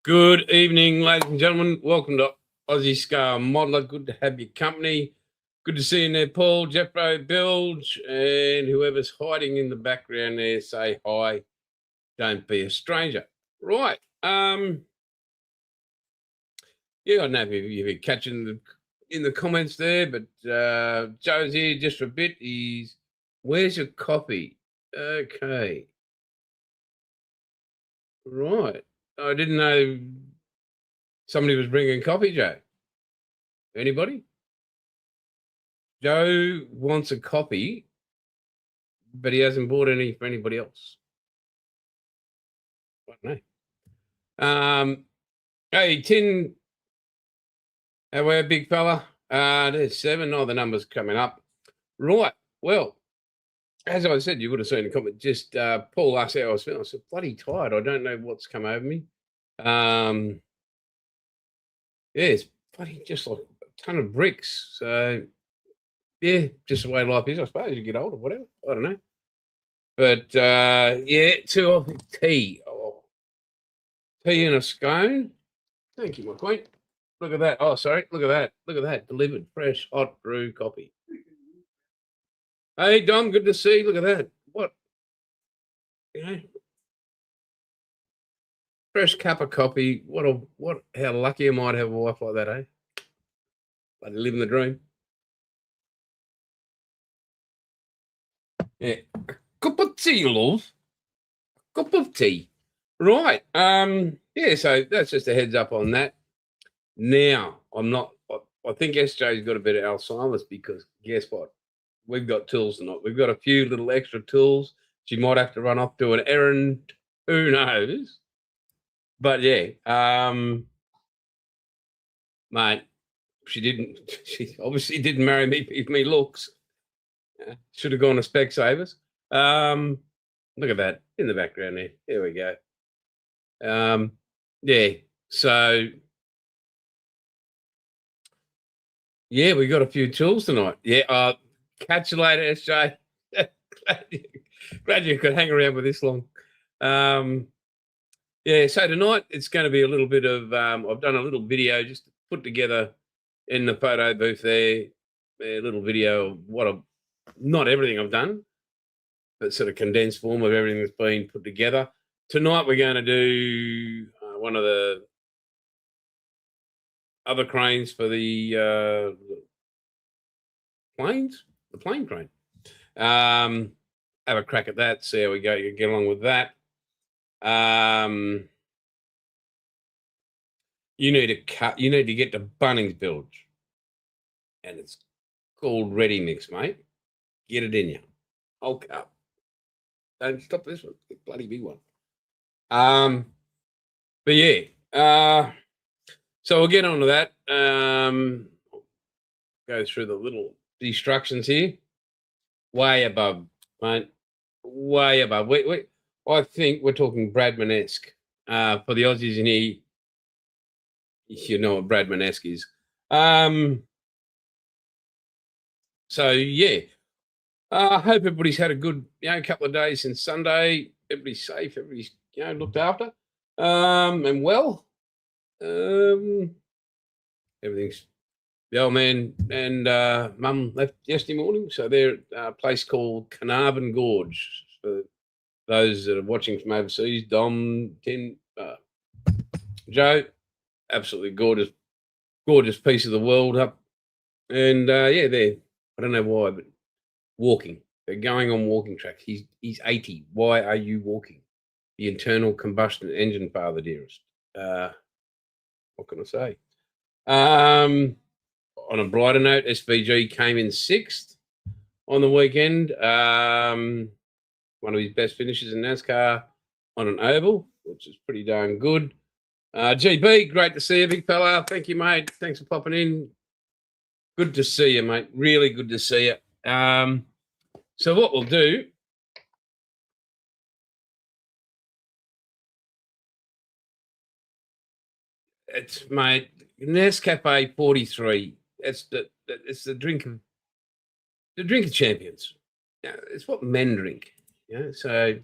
Good evening, ladies and gentlemen. Welcome to Aussie Scar Modeler. Good to have your company. Good to see you in there, Paul, Jeffro, Bilge, and whoever's hiding in the background there. Say hi. Don't be a stranger. Right. Yeah, I don't know if you're catching in the comments there, but Joe's here just for a bit. Where's your coffee? Okay. Right. I didn't know somebody was bringing coffee, Joe. Anybody? Joe wants a copy, but he hasn't bought any for anybody else. I don't know. Hey, Tin, how are you, big fella? There's 7. Oh, the number's coming up. Right. Well, as I said, you would have seen the comment. Just Paul asked how I was feeling. I said, bloody tired. I don't know what's come over me. Yeah, it's bloody just like a ton of bricks. So, yeah, just the way life is, I suppose. You get older, whatever. I don't know. But yeah, 2 off tea. Oh, tea and a scone. Thank you, my queen. Look at that. Oh, sorry. Look at that. Look at that. Delivered fresh, hot brew coffee. Hey, Dom, good to see you. Look at that. What? You know, fresh cup of coffee. How lucky am I to have a wife like that, eh? Like living the dream. Yeah. Cup of tea, love. Cup of tea. Right. Yeah, so that's just a heads up on that. Now, I think SJ's got a bit of Alzheimer's because guess what? We've got tools tonight. We've got a few little extra tools. She might have to run off to an errand. Who knows? But yeah, mate, she obviously didn't marry me with me looks. Should have gone to Specsavers. Look at that in the background there. There we go. Yeah. So yeah, we got a few tools tonight. Yeah. Catch you later, SJ. Glad you could hang around with this long. Yeah, so tonight it's going to be a little bit of I've done a little video just put together in the photo booth there, a little video of not everything I've done, but sort of condensed form of everything that's been put together. Tonight we're going to do one of the other cranes for the planes, the plane crane. Have a crack at that, see how we go. You get along with that. You need to get to Bunnings Bilge. And it's called Ready Mix, mate. Get it in you. Hulk up. Don't stop this one. It's a bloody big one. But yeah. So we'll get on to that. Go through the little destructions here. Way above, mate. Way above. I think we're talking Bradman-esque. For the Aussies in here, you know what Bradman-esque is. So yeah, I hope everybody's had a good, couple of days since Sunday. Everybody's safe. Everybody's, looked after, and well. Everything's. The old man and mum left yesterday morning, so they're at a place called Carnarvon Gorge. For those that are watching from overseas, Dom, Tin, Joe, absolutely gorgeous piece of the world up. And yeah, they're, I don't know why, but walking. They're going on walking tracks. He's 80. Why are you walking? The internal combustion engine, father dearest. What can I say? On a brighter note, SVG came in 6th on the weekend. One of his best finishes in NASCAR on an oval, which is pretty darn good. GB, great to see you, big fella. Thank you, mate. Thanks for popping in. Good to see you, mate. Really good to see you. So what we'll do, it's mate, Nescafe 43. It's the drink of champions. Yeah, it's what men drink. So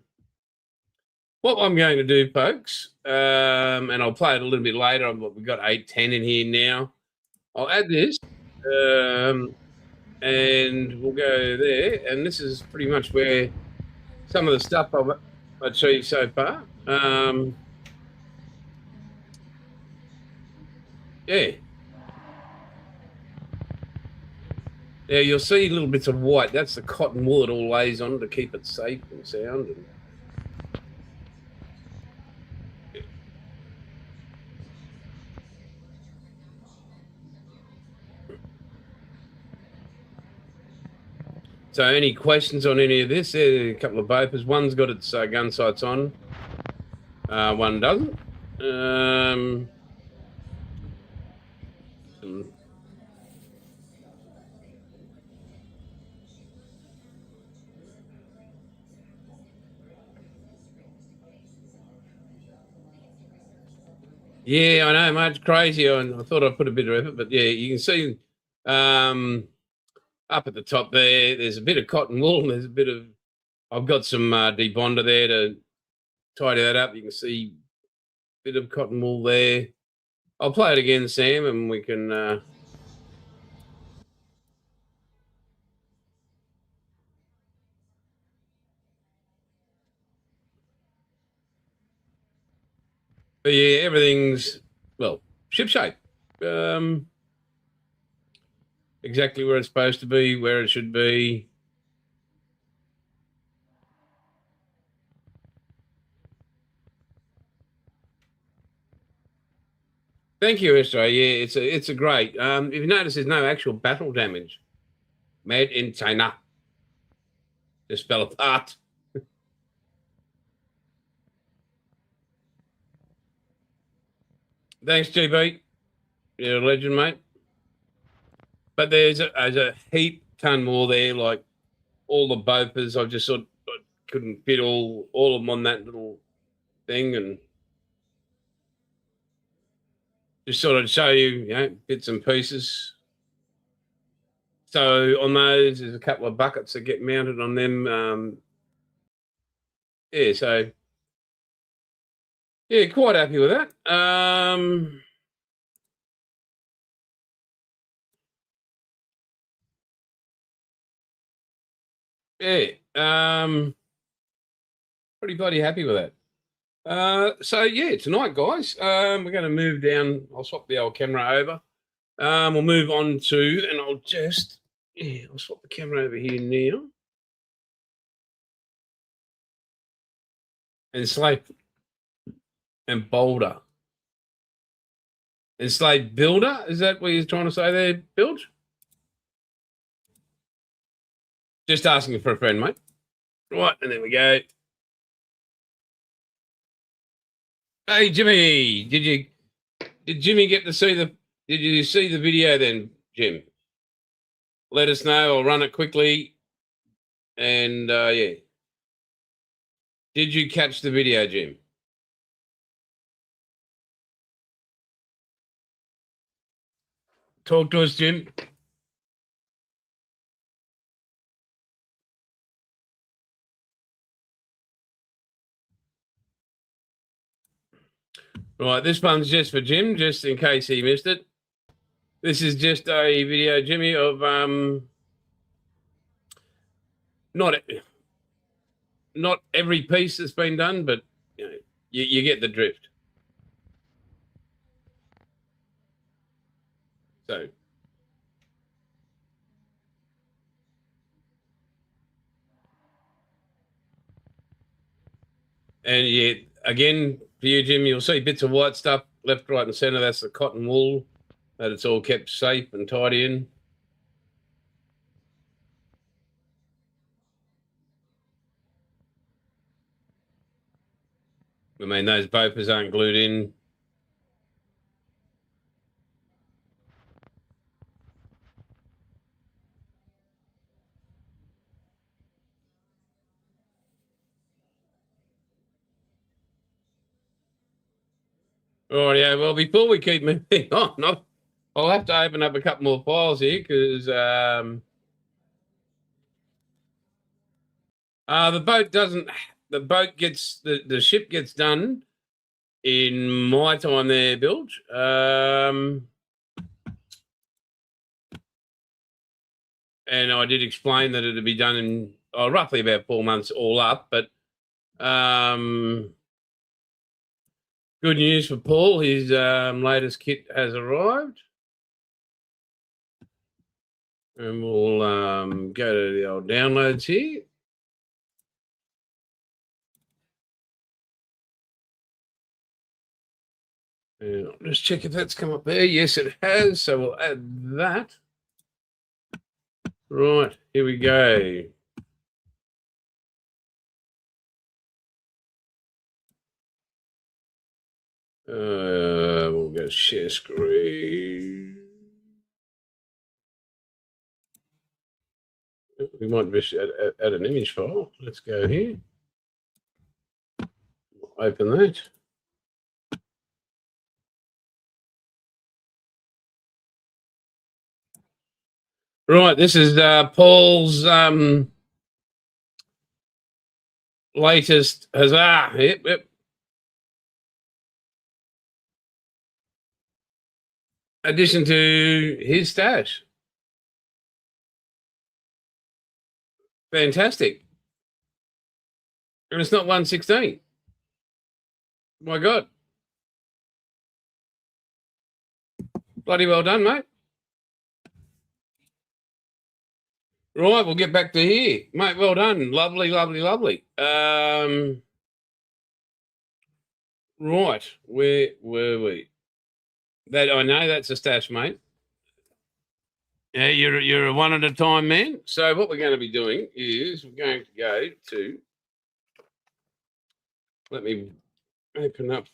what I'm going to do, folks, and I'll play it a little bit later. We've got 8:10 in here now. I'll add this, um, and we'll go there. And this is pretty much where some of the stuff I've achieved so far. Yeah. Yeah, you'll see little bits of white. That's the cotton wool it all lays on to keep it safe and sound. And so, any questions on any of this? There's a couple of vapors. One's got its gun sights on. One doesn't. Yeah, I know, mate. It's crazy. I thought I'd put a bit of effort, but yeah, you can see up at the top there, there's a bit of cotton wool. And there's a bit of, I've got some debonder there to tidy that up. You can see a bit of cotton wool there. I'll play it again, Sam, and we can. But yeah, everything's, well, shipshape. Exactly where it's supposed to be, where it should be. Thank you, Esther. Yeah, it's a great. If you notice, there's no actual battle damage. Made in China. Just fell apart. Thanks, GB. You're a legend, mate. But there's a heap ton more there, like all the Bopers. I just sort of couldn't fit all of them on that little thing, and just sort of show you, bits and pieces. So on those, there's a couple of buckets that get mounted on them. Yeah, so yeah, quite happy with that. Yeah, pretty bloody happy with that. So yeah, tonight, guys, we're going to move down. I'll swap the old camera over. We'll move on to, and I'll swap the camera over here now. Enslaved and Boulder. Enslaved Builder, is that what you're trying to say there, Bilge? Just asking for a friend, mate. Right, and there we go. Hey, Jimmy, did Jimmy get to see did you see the video then, Jim? Let us know. I'll run it quickly. And yeah. Did you catch the video, Jim? Talk to us, Jim. Right, this one's just for Jim, just in case he missed it. This is just a video, Jimmy, of not every piece that's been done, but you get the drift. So, and yeah, again for you, Jim, you'll see bits of white stuff left, right, and centre. That's the cotton wool that it's all kept safe and tidy in. I mean, those vapors aren't glued in. Oh yeah. Well, before we keep moving on, I'll have to open up a couple more files here because the boat doesn't the boat gets the ship gets done in my time there, Bilge. And I did explain that it'd be done in roughly about 4 months all up. But good news for Paul, his latest kit has arrived. And we'll go to the old downloads here. And I'll just check if that's come up there. Yes, it has. So we'll add that. Right, here we go. We'll go share screen. We might just add an image file. Let's go here. Open that. Right, this is Paul's latest huzzah. Yep. Addition to his stash. Fantastic. And it's not 116. My God. Bloody well done, mate. Right, we'll get back to here. Mate, well done. Lovely. Right, where were we? That I know that's a stash, mate. Yeah, you're a one at a time man. So what we're going to be doing is we're going to go to, let me open up.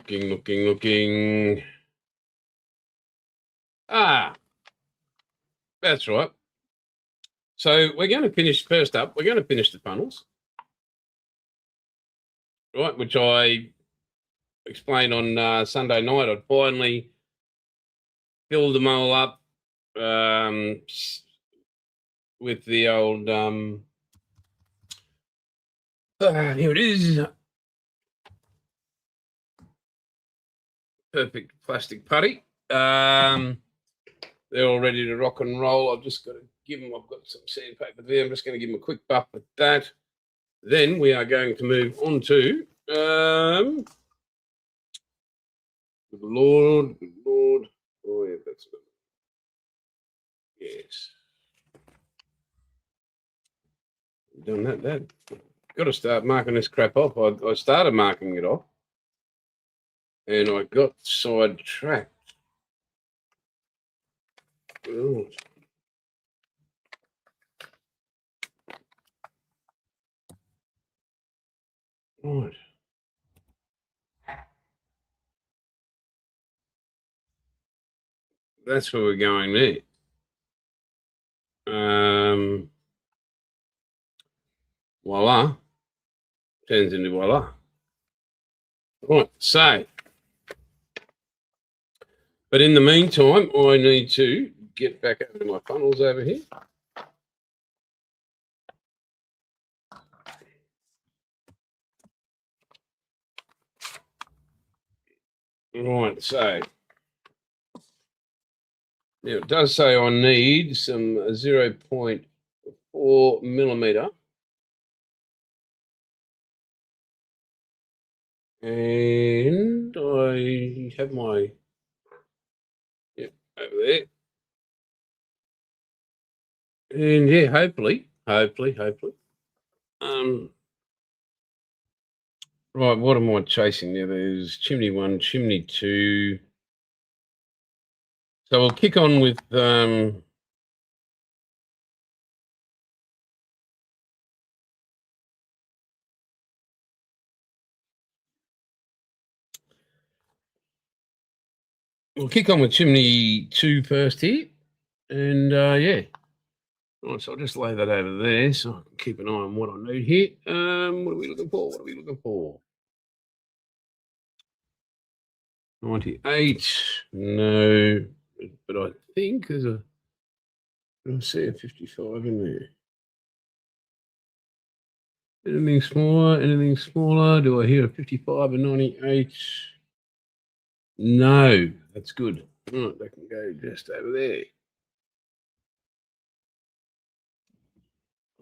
Looking. That's right. So we're going to finish first up. We're going to finish the funnels, right? Which I explained on Sunday night. I'd finally filled them all up with the old. Here it is. Perfect plastic putty. They're all ready to rock and roll. I've just got to give them. I've got some sandpaper there. I'm just going to give them a quick buff with that. Then we are going to move on to. Good Lord. Oh, yeah, that's it. Yes. Done that. Got to start marking this crap off. I started marking it off. And I got sidetracked. Oh. Right. That's where we're going there. Voila. Turns into voila. Right, so. But in the meantime, I need to get back over to my funnels over here. Right, so now it does say I need some 0.4 millimeter. And I have my, over there. And yeah, hopefully. Right, what am I chasing now? There's chimney 1, chimney 2. So we'll kick on with chimney 2 first here. And yeah. Right, so I'll just lay that over there so I can keep an eye on what I need here. What are we looking for? 98. No, but I think there's a. I see a 55 in there. Anything smaller? Anything smaller? Do I hear a 55 and 98? No, that's good. Right, that can go just over there.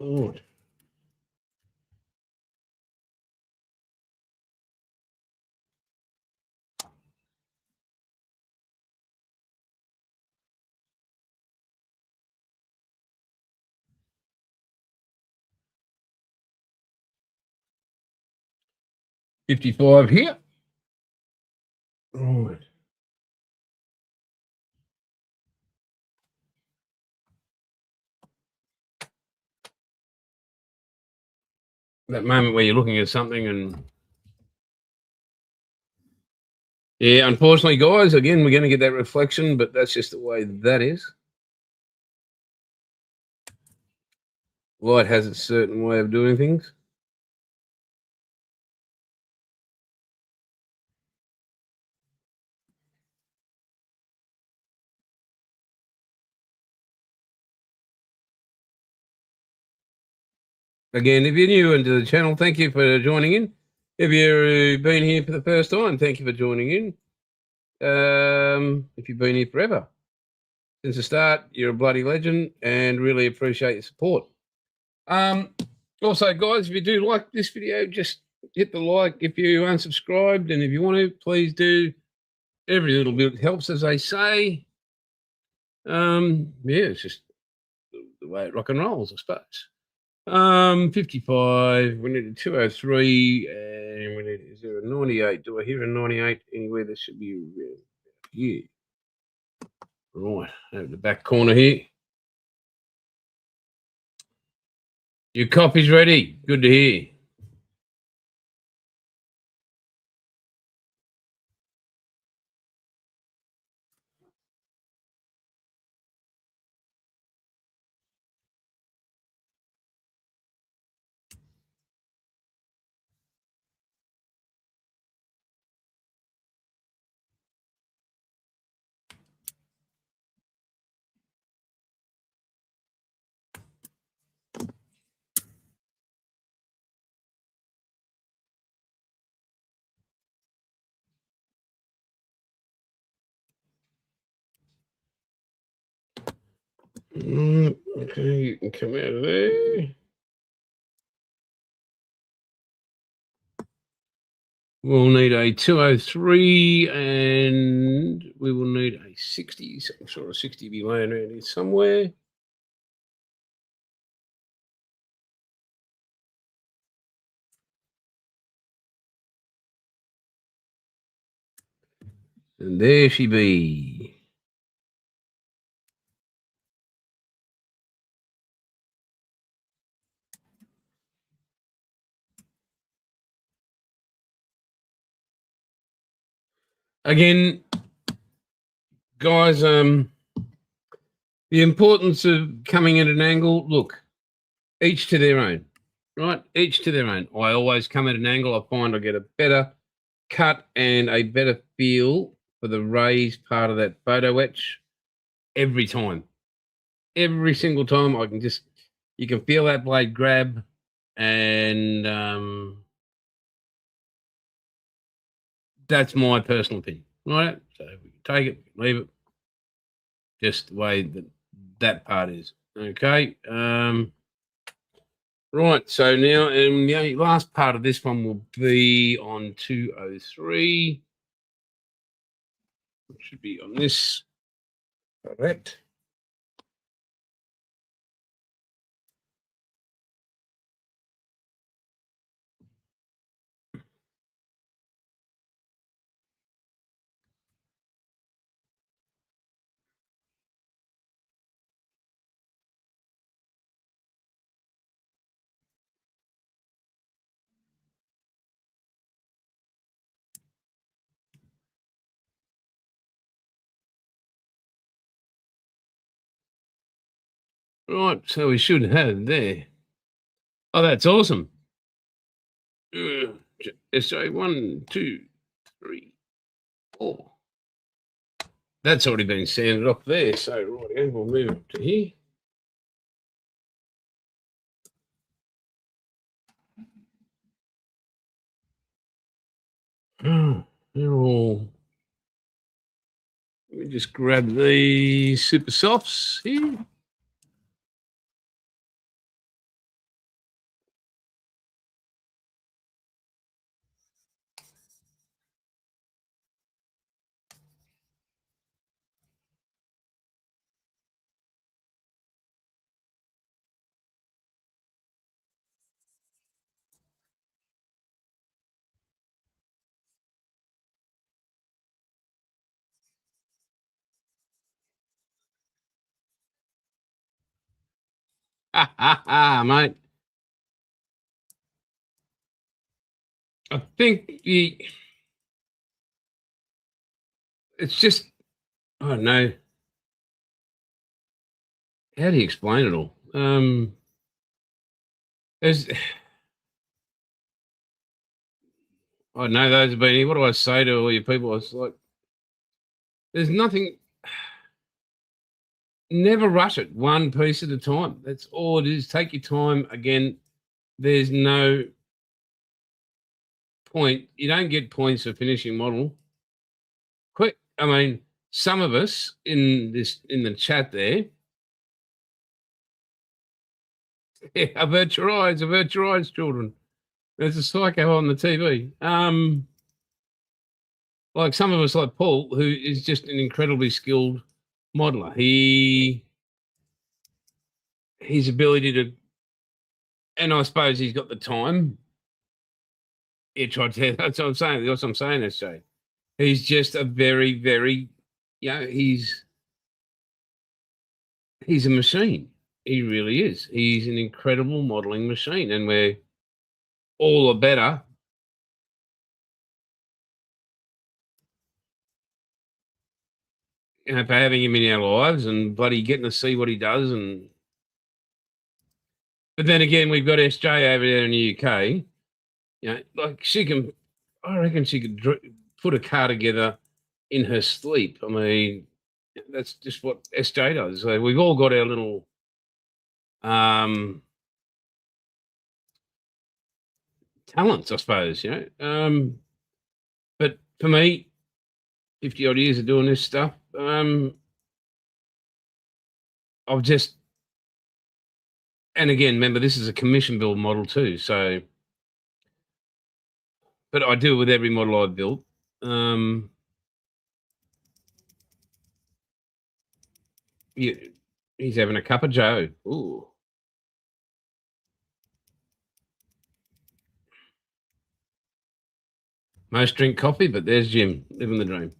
All right. $55 here. Right. That moment where you're looking at something and yeah, unfortunately, guys, again, we're going to get that reflection, but that's just the way that is. Light has its certain way of doing things. Again, if you're new into the channel, thank you for joining in. If you've been here for the first time, thank you for joining in. If you've been here forever, since the start, you're a bloody legend and really appreciate your support. Also, guys, if you do like this video, just hit the like. If you unsubscribed and if you want to, please do. Every little bit helps, as they say. Yeah, it's just the way it rock and rolls, I suppose. 55, we need a 203, and we need, is there a 98? Do I hear a 98 anywhere? There should be here. Right, over the back corner here. Your copy's ready. Good to hear. Okay, you can come out of there. We'll need a 203 and we will need a 60. So I'm sure a 60 will be laying around here somewhere. And there she be. Again, guys, the importance of coming at an angle, look, each to their own, right? Each to their own. I always come at an angle. I find I get a better cut and a better feel for the raised part of that photo etch every time. Every single time I can just, you can feel that blade grab and that's my personal opinion, right? So we can take it, leave it, just the way that part is. Okay. Right. So now, and the last part of this one will be on 203. It should be on this. Correct. Right. So we should have there. Oh, that's awesome. Sorry, 1, 2, 3. Oh, that's already been sanded off there. So, right, we'll move it to here. They're all. Let me just grab the super softs here. Mate. I think it's just, I don't know. How do you explain it all? There's, I know those have been, what do I say to all you people? It's like, there's nothing, never rush it one piece at a time. That's all it is. Take your time. Again, there's no point. You don't get points for finishing model. Quick. I mean, some of us in the chat there, avert your eyes, children. There's a psycho on the TV. Like some of us, like Paul, who is just an incredibly skilled modeler. His ability to, and I suppose he's got the time. Yeah, tried to. That's what I'm saying. That's what I'm saying, SJ. He's just a very, very, he's a machine. He really is. He's an incredible modeling machine, and we're all the better. For having him in our lives and bloody getting to see what he does. But then again, we've got SJ over there in the UK. Like I reckon she could put a car together in her sleep. I mean, that's just what SJ does. So we've all got our little talents, I suppose, But for me, 50 odd years of doing this stuff, I've just, and again, remember, this is a commission build model too. So, but I do it with every model I've built. He's having a cup of Joe. Ooh. Most drink coffee, but there's Jim living the dream.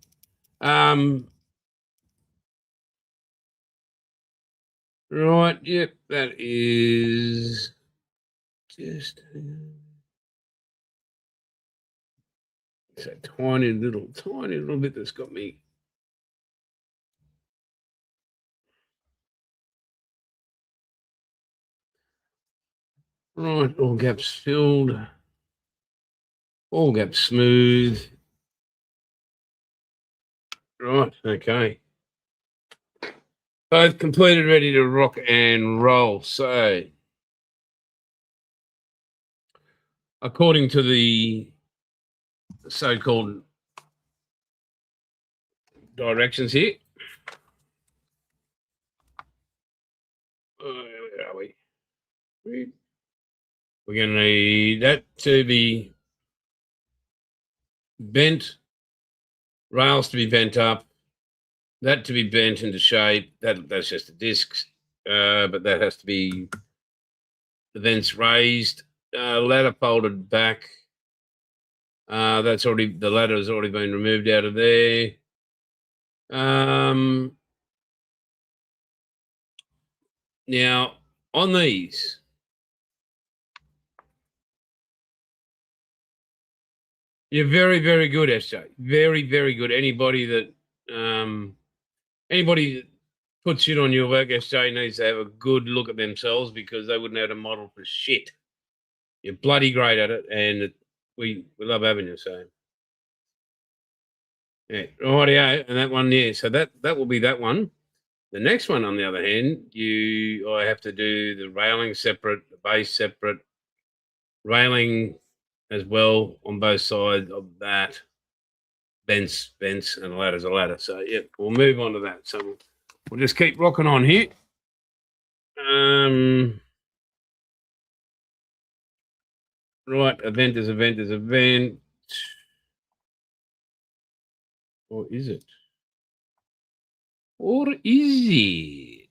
Right, yep, that is just it's a tiny little bit that's got me. Right, all gaps filled, all gaps smooth. Right, okay. Both completed, ready to rock and roll. So, according to the so-called directions here, where are we? We're going to need that to be bent, rails to be bent up, that to be bent into shape. That's just the discs, but that has to be the vents raised, ladder folded back. The ladder has already been removed out of there. Now on these, you're very, very good, SJ. Very, very good. Anybody that puts shit on your work, SJ, needs to have a good look at themselves, because they wouldn't know how to model for shit. You're bloody great at it, and we love having you. So Yeah, rightio, and that one, yeah. So that will be that one. The next one, on the other hand, I have to do the railing separate, the base separate, railing as well on both sides of that. Vents, and a ladder's a ladder. So yeah, we'll move on to that. So we'll just keep rocking on here. Right, event is event is event. Or is it? Or is it?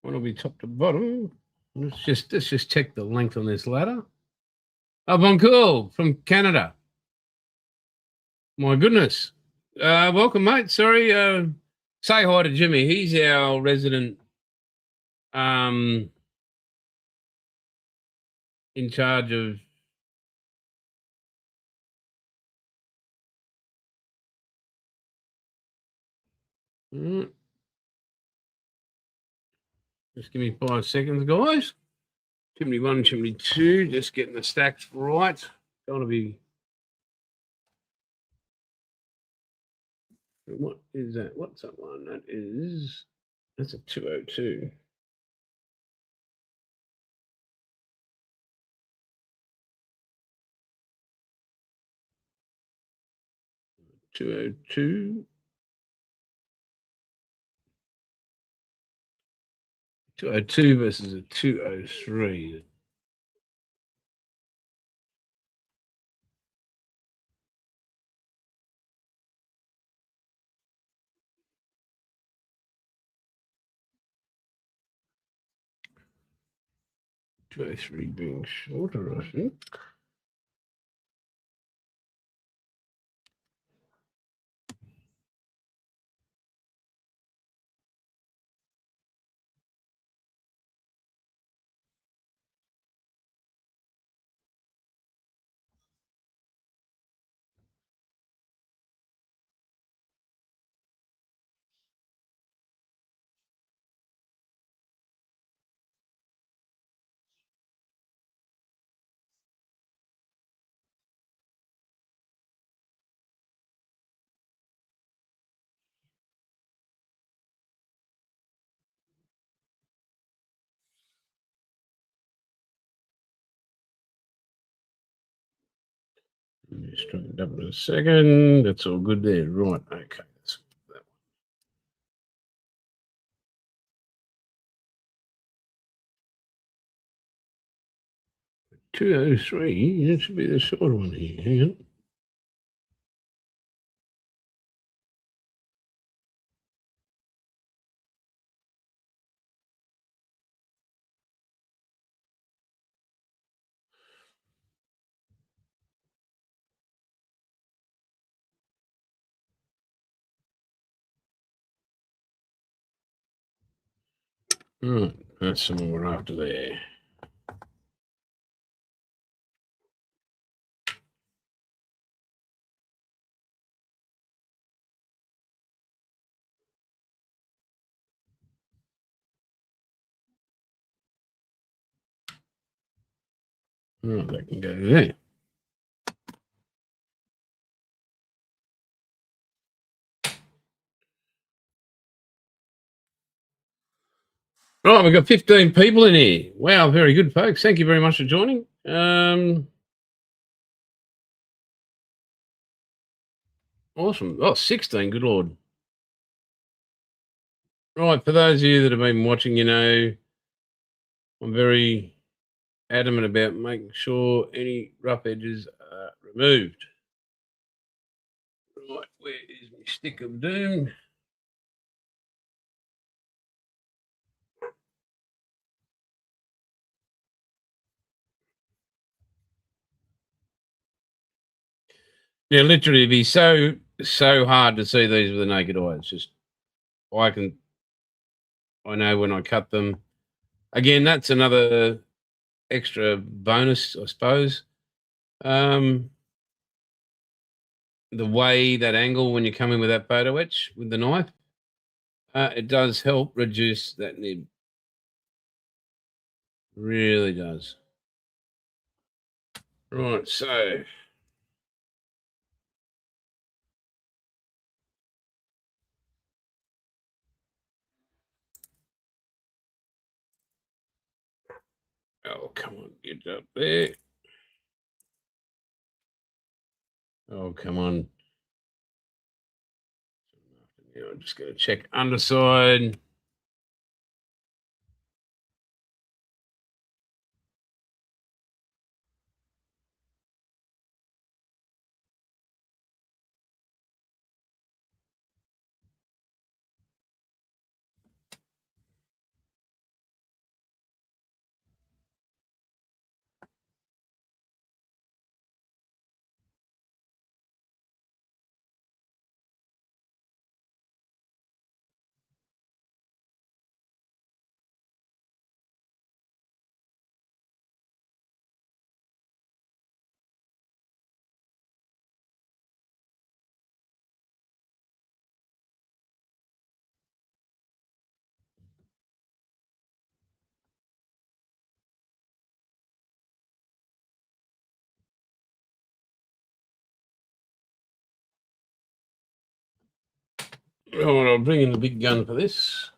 What'll be top to bottom? Let's just check the length on this ladder. Oh, Boncool from Canada. My goodness. Welcome, mate. Sorry. Say hi to Jimmy. He's our resident in charge of just give me 5 seconds, guys. Chimney 1, chimney 2, just getting the stacks right. Don't want to be. What is that? What's that one? That's a 202. 202. 202 versus a 203. Two-oh-three being shorter, I think. Just trying to double in a second. That's all good there. Right. Okay. That's that 203. That should be the shorter one here. Hang on. Right. That's some more after there. Right, that can go there. Right, we've got 15 people in here. Wow, very good, folks. Thank you very much for joining. Awesome. Oh, 16, good Lord. Right, for those of you that have been watching, I'm very adamant about making sure any rough edges are removed. Right, where is my stick of doom? Yeah, literally, it'd be so hard to see these with the naked eye. It's just I know when I cut them. Again, that's another extra bonus, I suppose. the way, that angle when you come in with that photo etch with the knife, it does help reduce that nib. Really does. Right, so oh, come on, get up there. Oh, come on. Now I'm just going to check underside. Right, I'll bring in the big gun for this.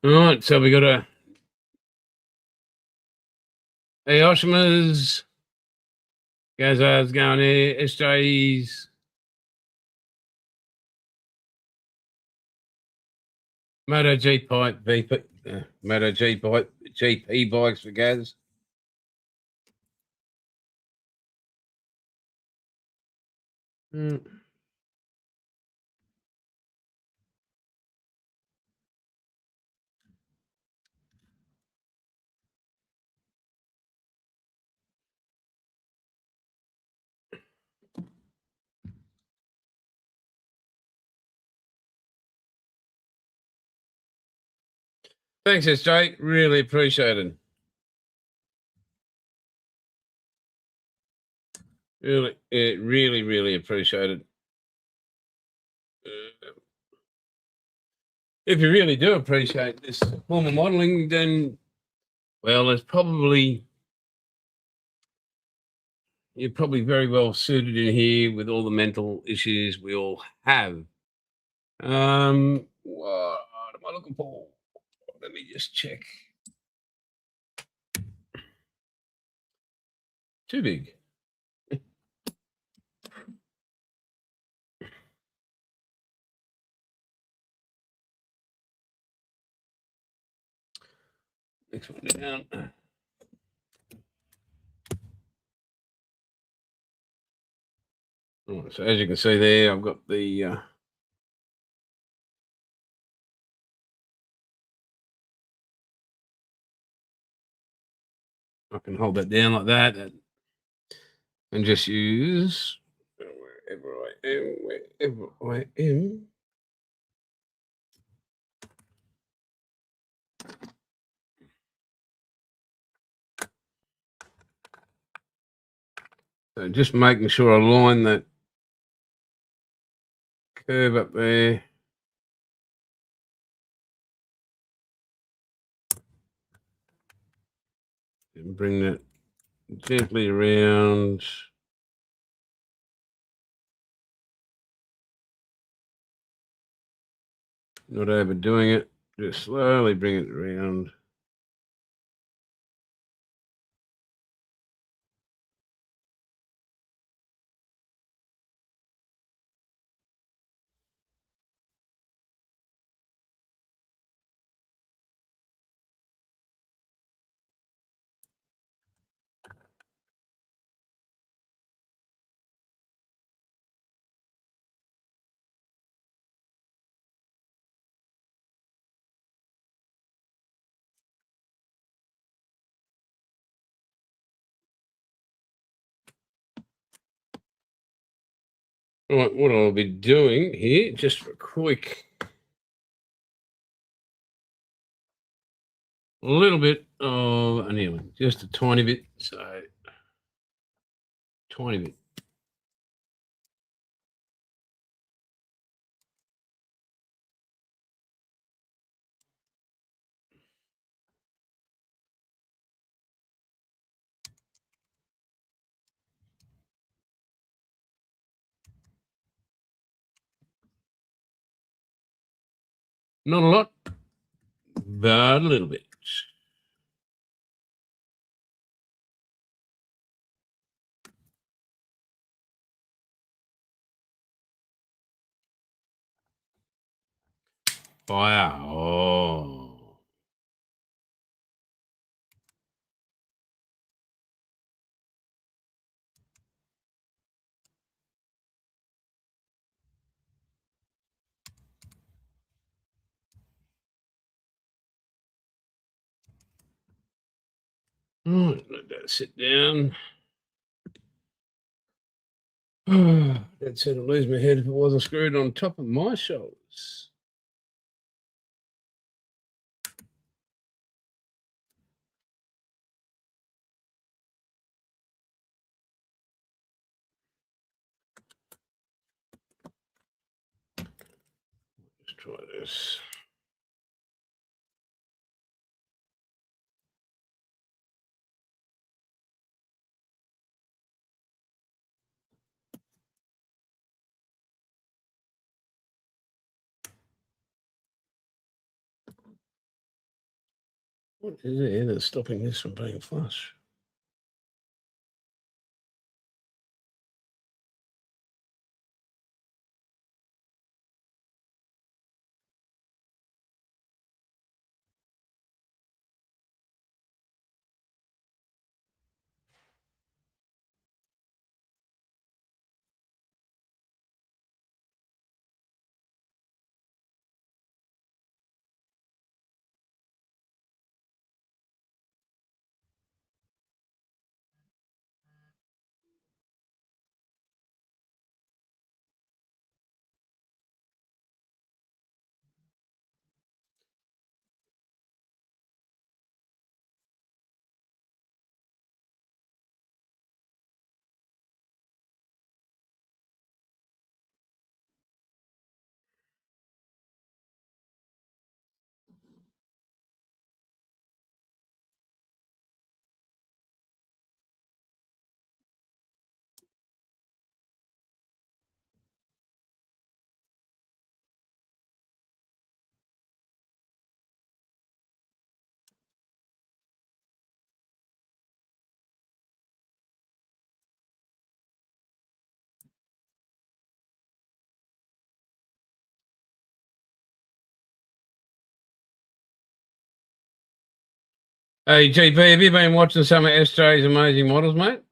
All right, so we got a Aoshimas, Gazar's going there, SJ's, Moto G pipe, VP, Moto G pipe, GP bikes for Gaz. Thanks, SJ. Really appreciate it. Really appreciate it. If you really do appreciate this form of modelling, then, well, there's probably you're probably very well suited in here with all the mental issues we all have. What am I looking for? Let me just check. Too big. Next one down. All right, so as you can see there, I've got the I can hold that down like that and just use wherever I am. So just making sure I line that curve up there. And bring that gently around. Not overdoing it. Just slowly bring it around. All right, what I'll be doing here, just for a quick little bit of annealing, just a tiny bit. So, tiny bit. Not a lot, but a little bit. Fire. Oh. All right, let that sit down. That said, I'd lose my head if it wasn't screwed on top of my shoulders. Let's try this. What is it that's stopping this from being flush? Hey, GP, have you been watching some of SJ's amazing models, mate?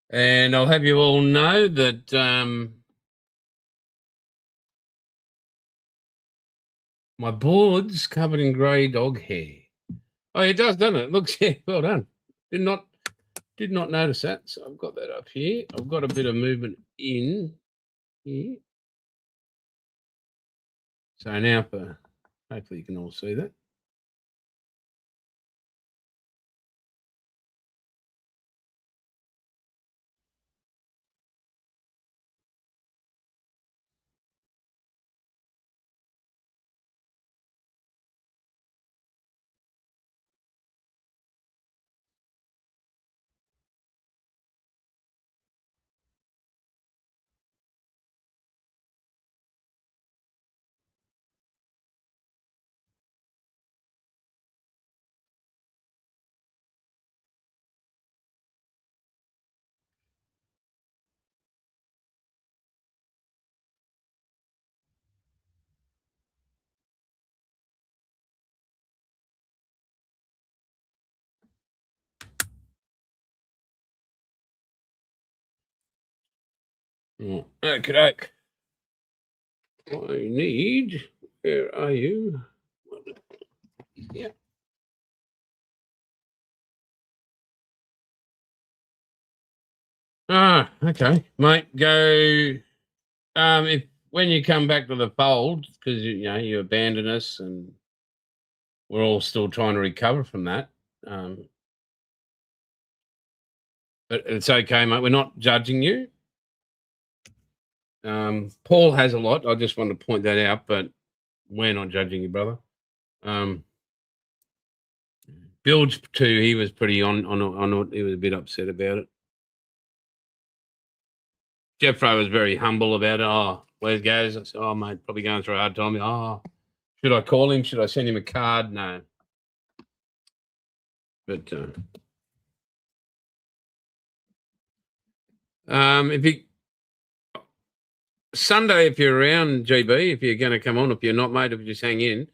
And I'll have you all know that my board's covered in grey dog hair. Oh, it does, doesn't it? Looks, yeah, well done. Did not notice that. So I've got that up here. I've got a bit of movement in here. So now for hopefully you can all see that. Oh, okay. I need. Where are you? Yeah. Ah, okay, mate. Go. If when you come back to the fold, because you abandoned us, and we're all still trying to recover from that. Um, but it's okay, mate. We're not judging you. Paul has a lot. I just wanted to point that out, but we're not judging you, brother. Um, Bilge too. He was pretty on it. He was a bit upset about it. Jeffro was very humble about it. Oh, where's goes? I said, oh, mate, probably going through a hard time. Oh, should I call him? Should I send him a card? No. But if you Sunday, if you're around, GB, if you're going to come on, if you're not, mate, if you just hang in,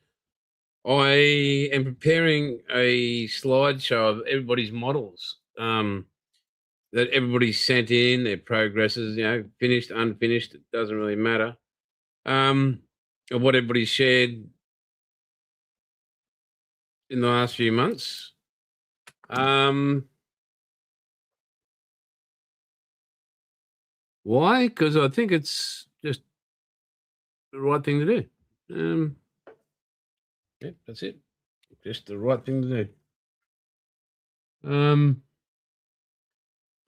I am preparing a slideshow of everybody's models that everybody's sent in, their progresses, finished, unfinished, it doesn't really matter. Of what everybody's shared in the last few months. Why? Because I think it's just the right thing to do. Yeah, that's it. Just the right thing to do.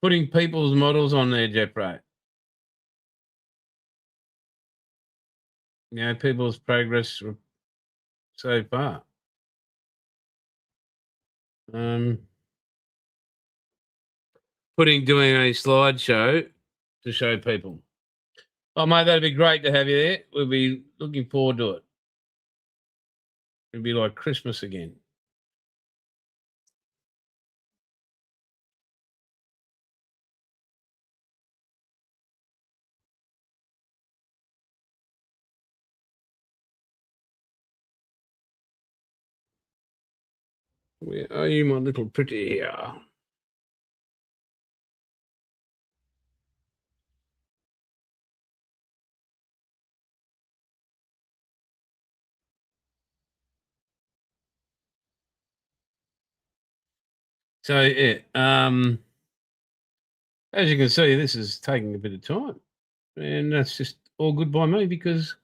Putting people's models on there, Jeff Ray. People's progress so far. Um, doing a slideshow to show people. Oh, mate, that'd be great to have you there. We'll be looking forward to it. It'd be like Christmas again. Where are you, my little pretty here? So yeah, as you can see, this is taking a bit of time, and that's just all good by me because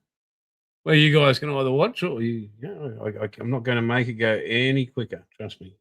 well, you guys can either watch or I'm not going to make it go any quicker. Trust me.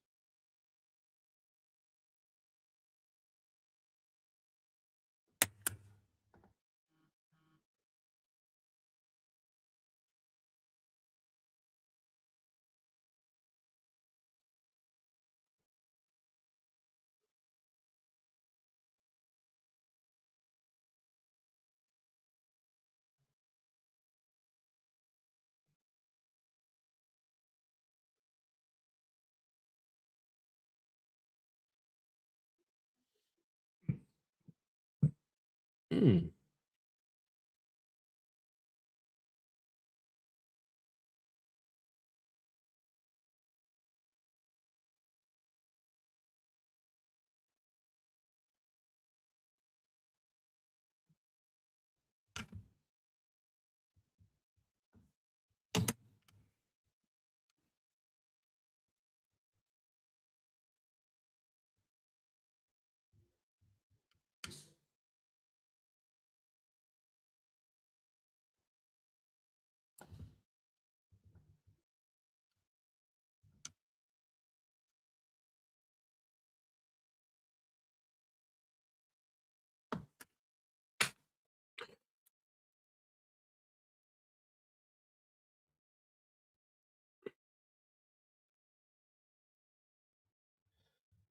Hmm.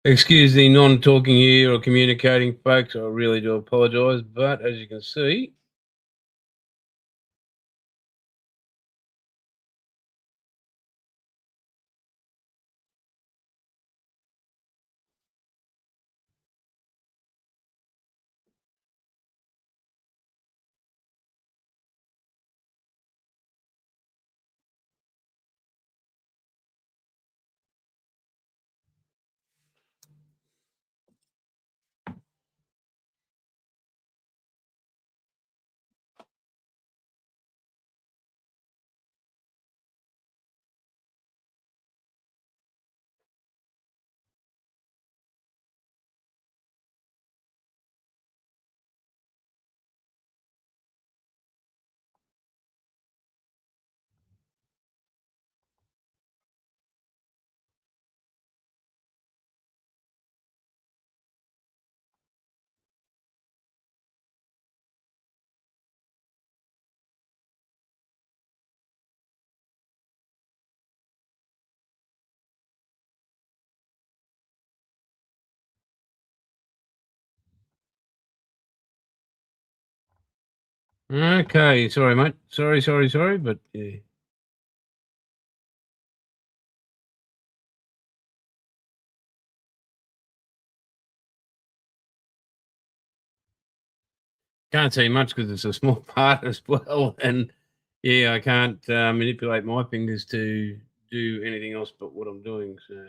Excuse the non-talking here or communicating, folks. I really do apologise, but as you can see, okay. Sorry, mate. Sorry, but yeah. Can't say much because it's a small part as well, and yeah, I can't manipulate my fingers to do anything else but what I'm doing. So,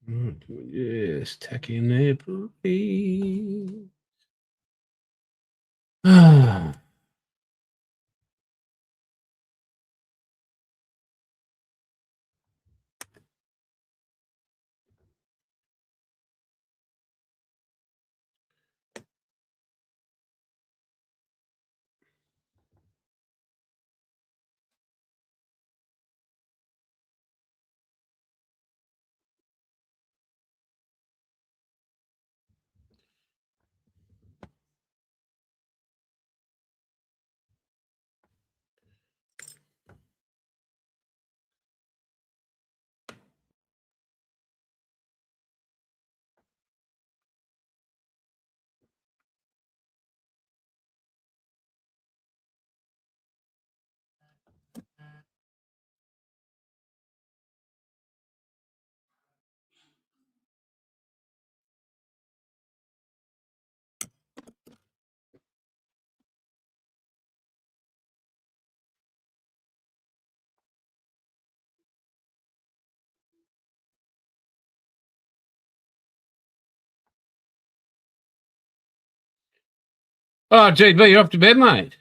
right, yes, tack in there, please. Oh, GB, you're off to bed, mate.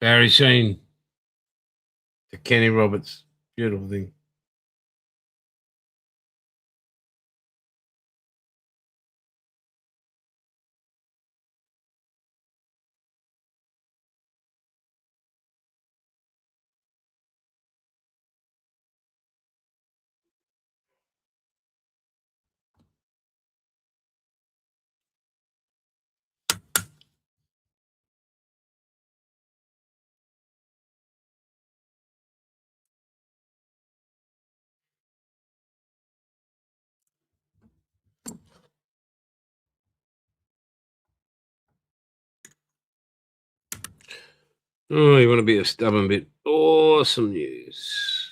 Barry Sheen to Kenny Roberts. Beautiful thing. Oh, you want to be a stubborn bit? Awesome news.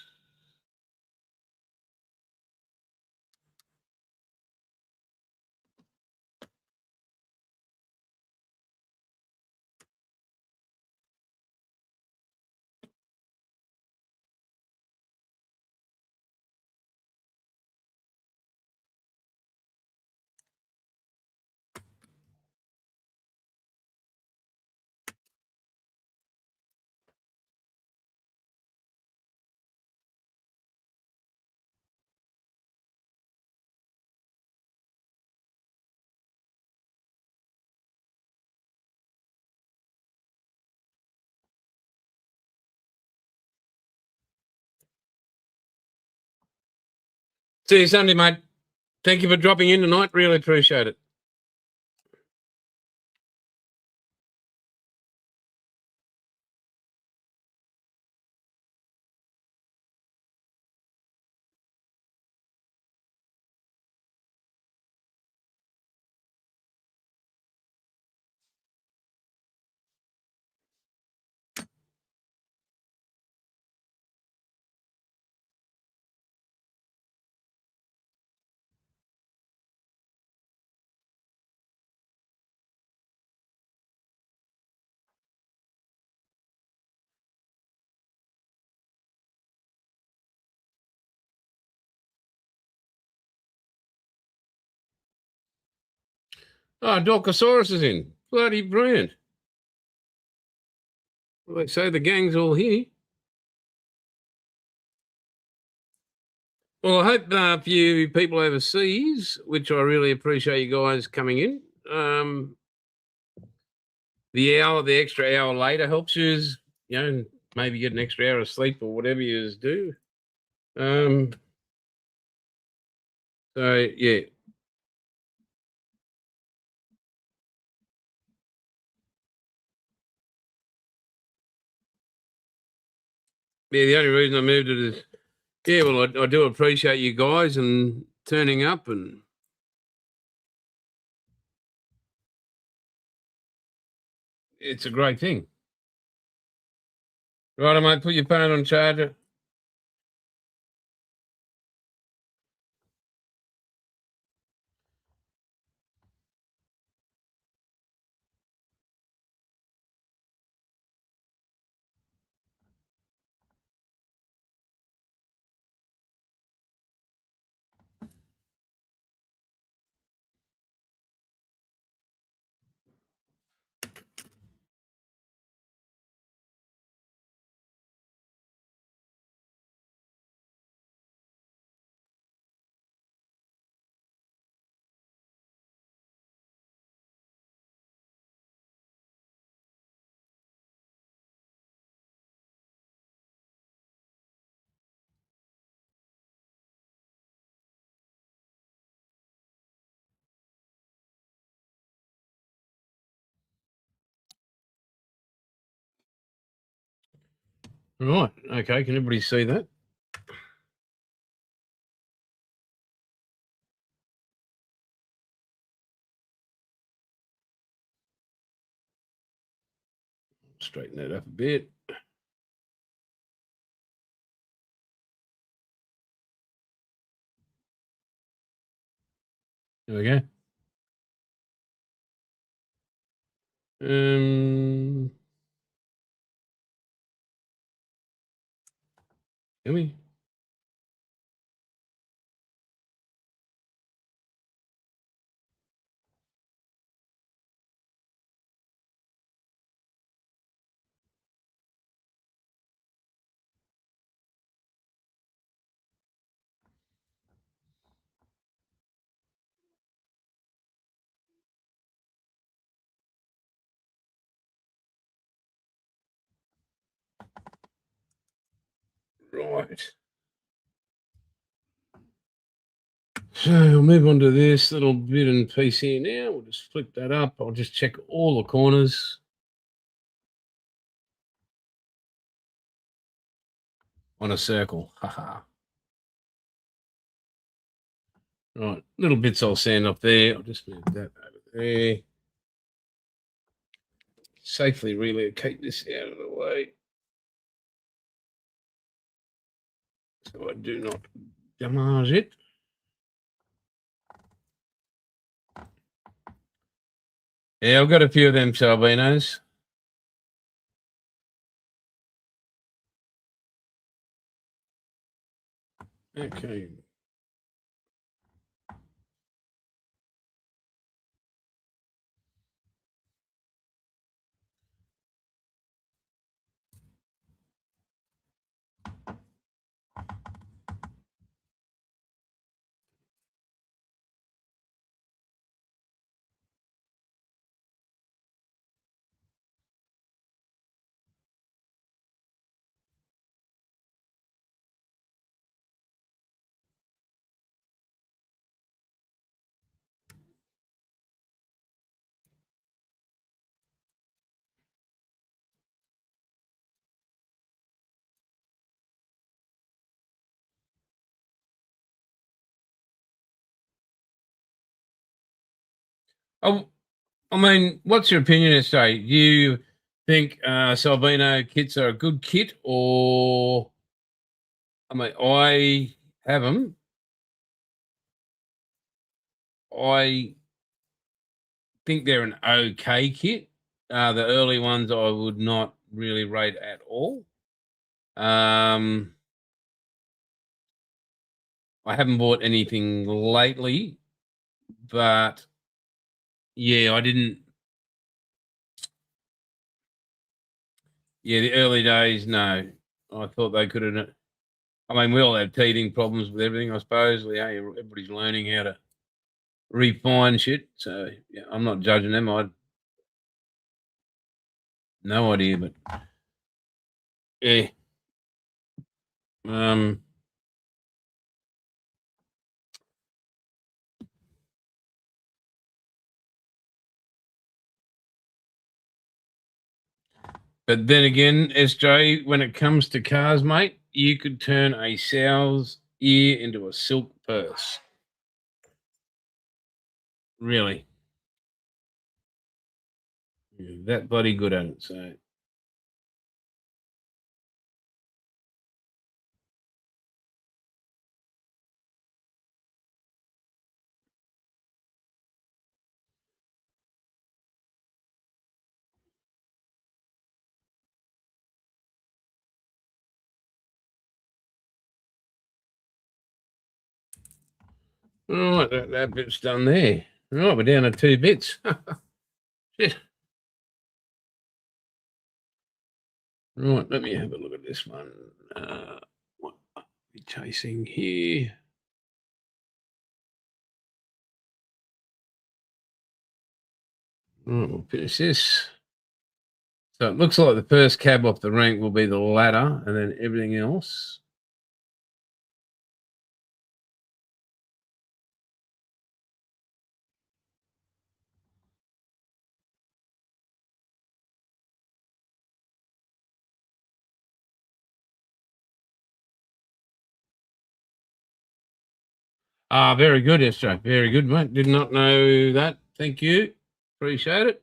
See you Sunday, mate. Thank you for dropping in tonight. Really appreciate it. Oh, Dorcosaurus is in. Bloody brilliant. Well, they say the gang's all here. Well, I hope for you people overseas, which I really appreciate you guys coming in. The extra hour later helps you, maybe get an extra hour of sleep or whatever you do. Um, so yeah, the only reason I moved it is, well, I do appreciate you guys and turning up, and it's a great thing. Right, I might put your phone on charger. Right, okay. Can everybody see that? Straighten that up a bit. There we go. Can we? Right. So we'll move on to this little bit and piece here now. We'll just flip that up. I'll just check all the corners on a circle. Haha. Right. Little bits I'll sand up there. I'll just move that over there. safely relocate this out of the way so I do not damage it. Yeah, I've got a few of them Salvinos. Okay. Oh, I mean, what's your opinion as to you think Salvino kits are a good kit, or I mean, I have them. I think they're an okay kit. The early ones I would not really rate at all. I haven't bought anything lately, but yeah, I didn't. Yeah, the early days, no. I thought they could have. I mean, we all have teething problems with everything, I suppose. Yeah, everybody's learning how to refine shit. So yeah, I'm not judging them. I no idea, but yeah. Um, but then again, SJ, when it comes to cars, mate, you could turn a sow's ear into a silk purse. Really, yeah, that bloody good at it. So. All right, that bit's done there. Right, we're down to 2 bits. Shit. Right, let me have a look at this one. What are we chasing here? Right, we'll finish this. So it looks like the first cab off the rank will be the ladder, and then everything else. Ah, very good, Estro. Very good, mate. Did not know that. Thank you. Appreciate it.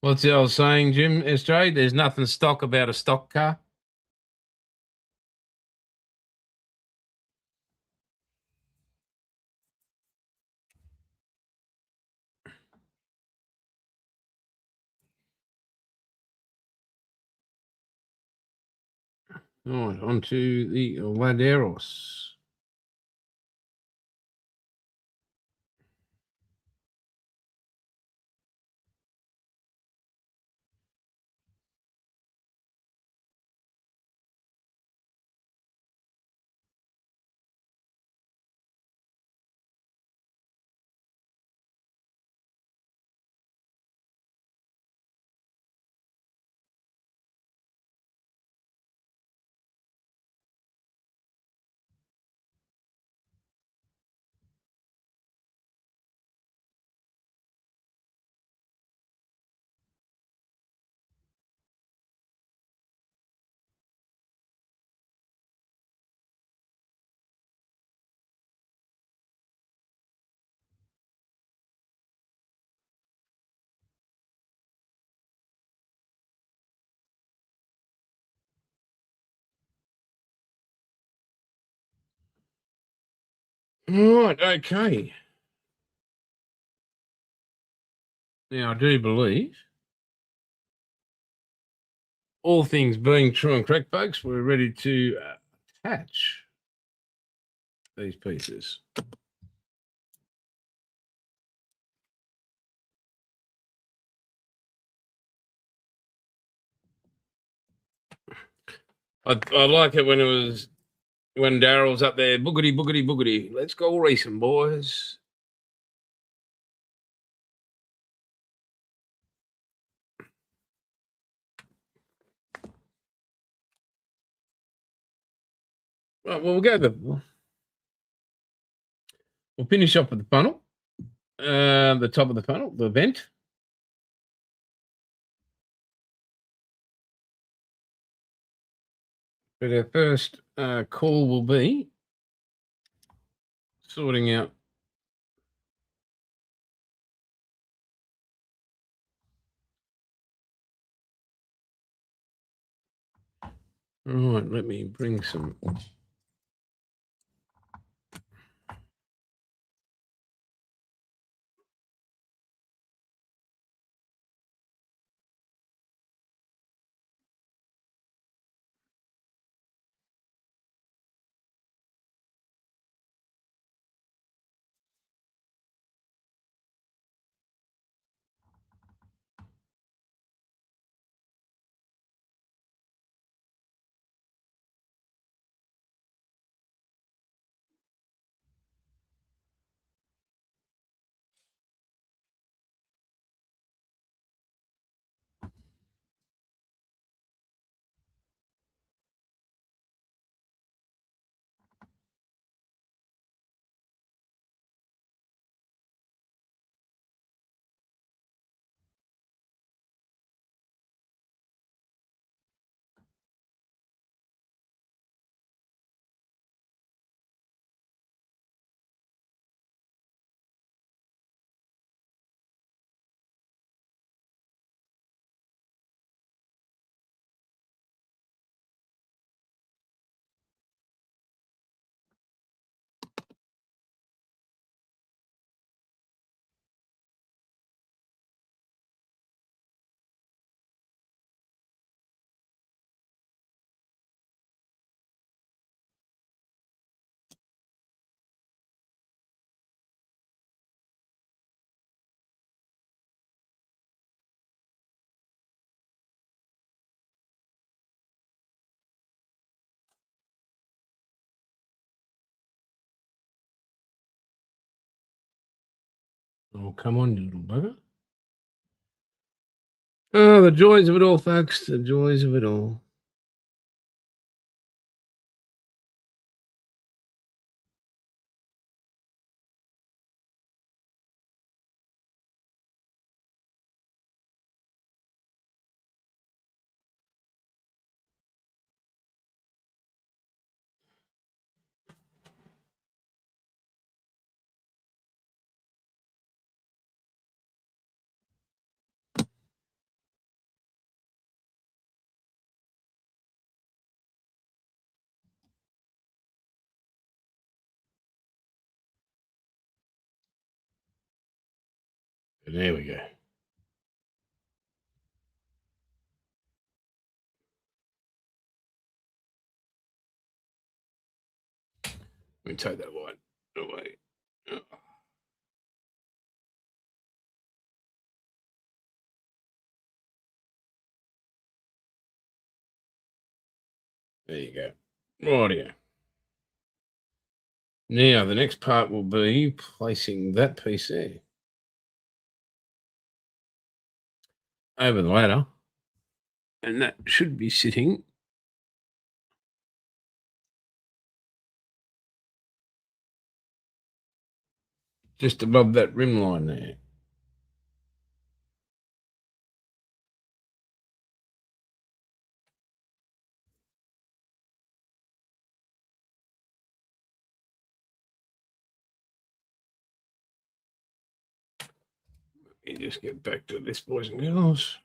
What's the old saying, Jim? Estro? There's nothing stock about a stock car. All right, on to the Laderos. Right, okay. Now, I do believe, all things being true and correct, folks, we're ready to attach these pieces. I like it when Daryl's up there, boogity, boogity, boogity. Let's go racing, boys. Right, well, we'll finish off with the funnel, the top of the funnel, the vent. But our first call will be sorting out. Right, let me bring some. Oh, come on, you little bugger. Oh, the joys of it all, folks. The joys of it all. There we go. Let me take that white away. There you go. Rightio. Now, the next part will be placing that piece there over the ladder. And that should be sitting just above that rim line there. Let me just get back to this, boys and girls.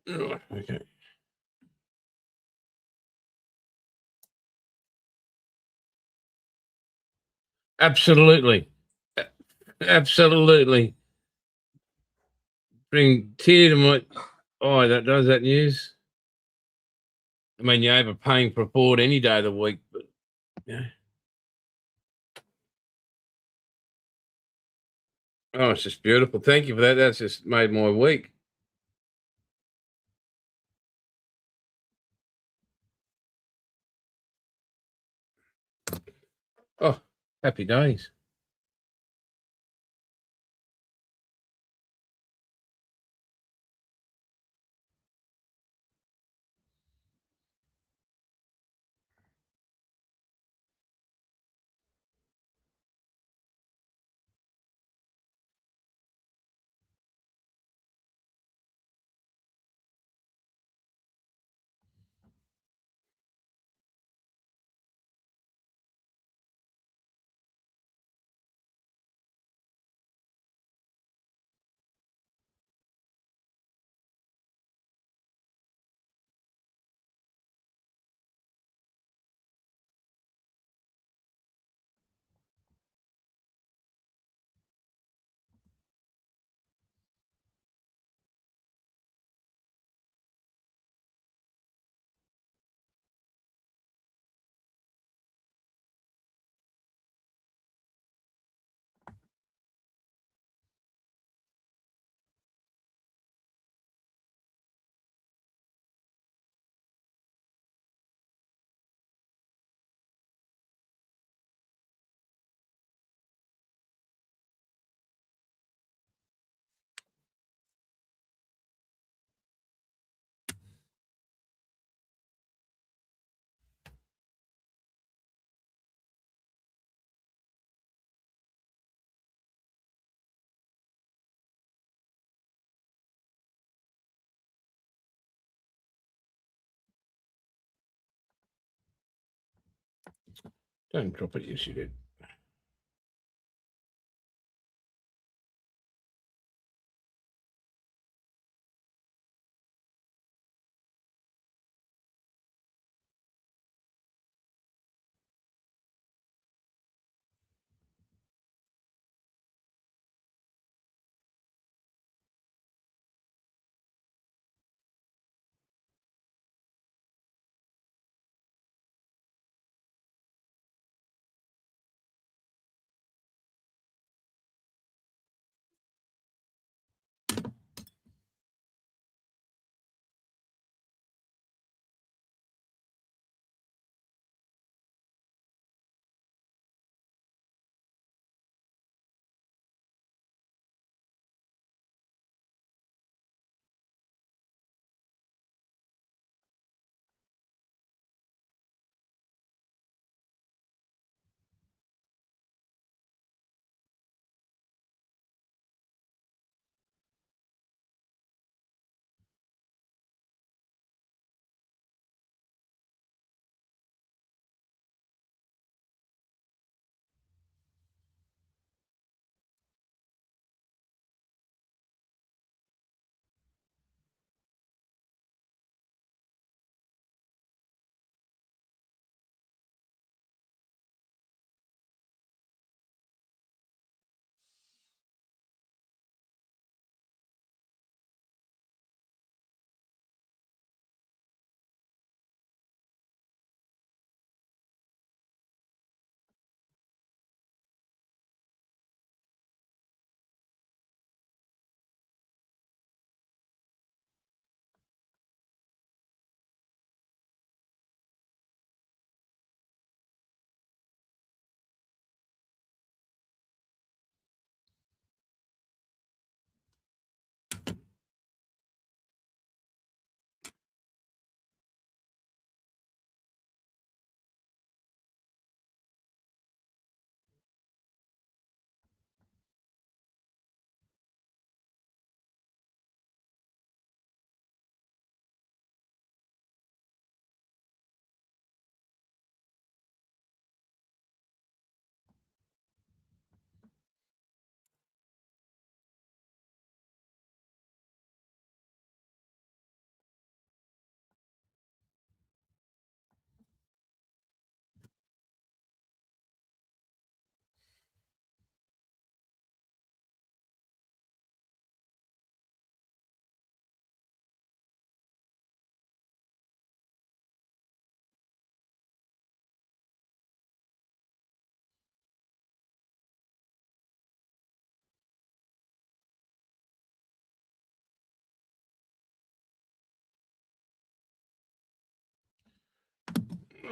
Oh, okay. Absolutely. A- Absolutely. Bring tear to my eye. That does that news. I mean, you're overpaying for a board any day of the week, but yeah. Oh, it's just beautiful. Thank you for that. That's just made my week. Oh, happy days. Don't drop it. Yes, you did.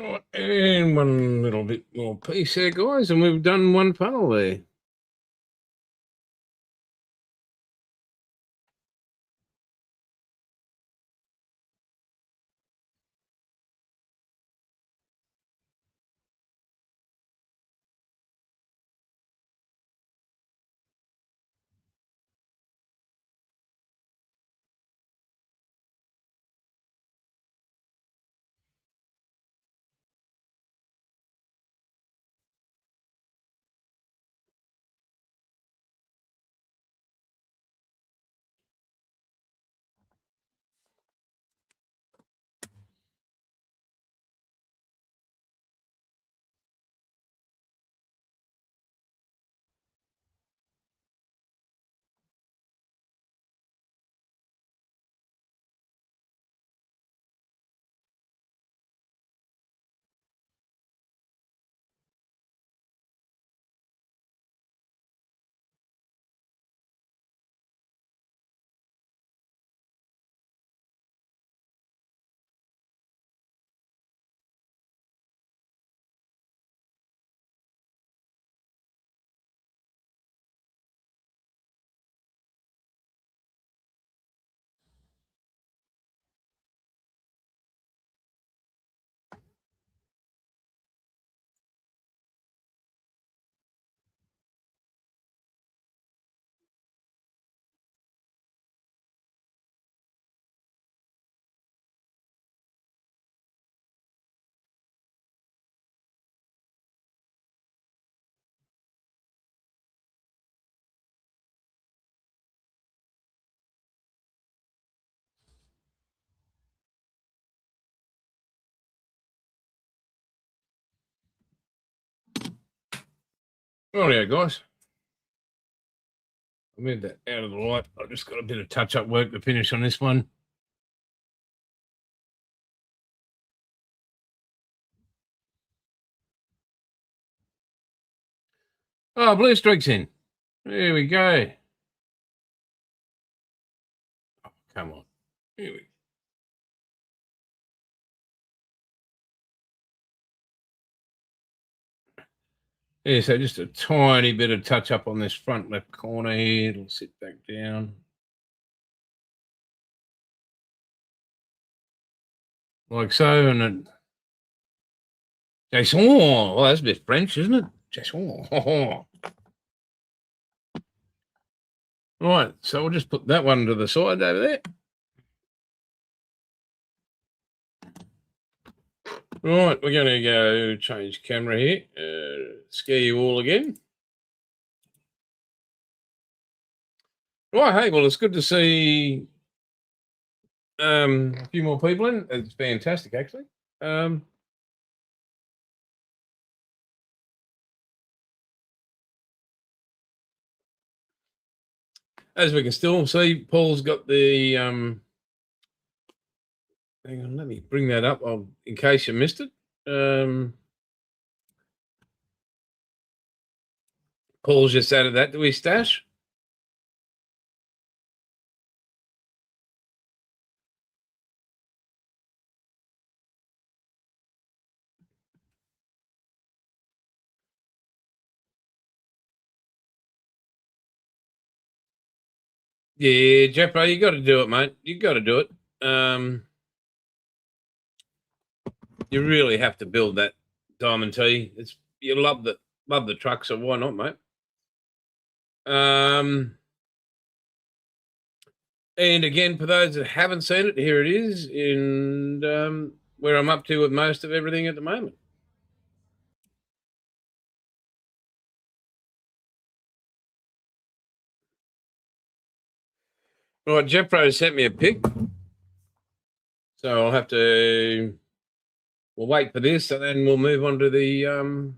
Right, and one little bit more piece there, guys, and we've done one funnel there. Rightio, guys. I moved that out of the light. I've just got a bit of touch-up work to finish on this one. Oh, blue streak's in. There we go. Oh, come on. Here we go. Yeah, so just a tiny bit of touch up on this front left corner here. It'll sit back down. Like so, and then Jason. Oh, well, that's a bit French, isn't it? Jason. Right, so we'll just put that one to the side over there. Right, we're going to go change camera here. Scare you all again. Right, hey, well, it's good to see a few more people in. It's fantastic, actually. As we can still see, Paul's got the hang on, let me bring that up in case you missed it. Paul's just added that to his stash. Yeah, Jeffro, you got to do it, mate. You got to do it. You really have to build that Diamond T. It's you love the truck, so why not, mate? And again, for those that haven't seen it, here it is in where I'm up to with most of everything at the moment. Right, Jeffro sent me a pic, so I'll have to. We'll wait for this, and then we'll move on to the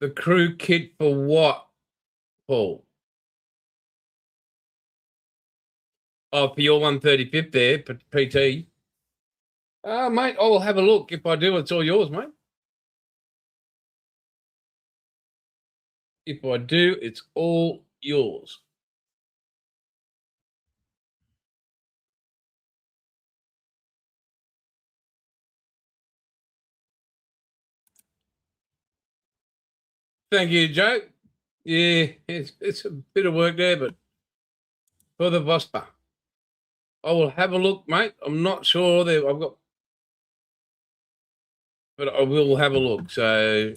crew kit for what, Paul? Oh, for your 135th there, PT. Mate, I'll have a look. If I do, it's all yours, mate. If I do, it's all yours. Thank you, Joe. Yeah, it's a bit of work there, but for the Vosper. I will have a look, mate. I'm not sure that I've got, but I will have a look. So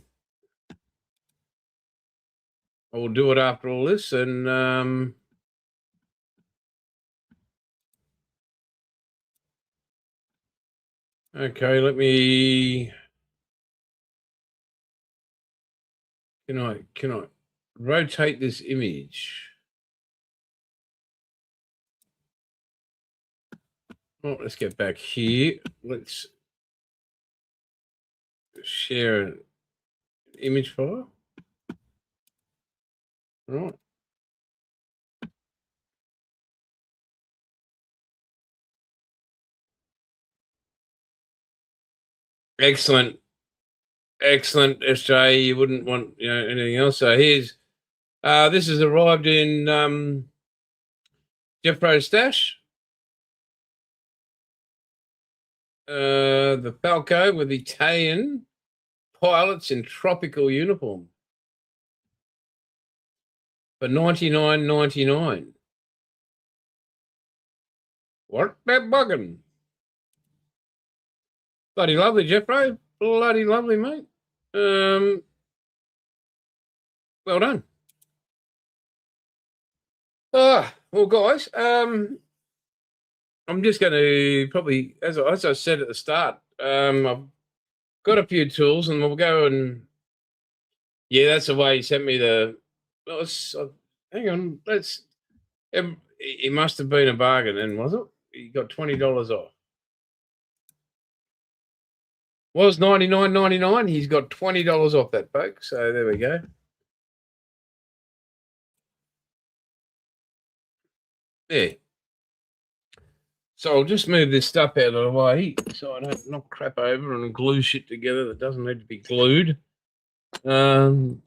I will do it after all this. And okay, let me. Can I rotate this image? Oh, let's get back here. Let's share an image file. Right. Excellent. Excellent, SJ. You wouldn't want anything else. So here's this has arrived in Jeffro's stash. The Falco with Italian pilots in tropical uniform for $99.99. What that bugging? Bloody lovely, Jeffro. Bloody lovely, mate. Well done. Well, guys, I'm just going to probably, as I said at the start, I've got a few tools, and we'll go and that's the way he sent me the. Well, hang on, it must have been a bargain, then, was it? He got $20 off. Was $99.99. He's got $20 off that, folks. So there we go. There. So I'll just move this stuff out of the way so I don't knock crap over and glue shit together that doesn't need to be glued. Move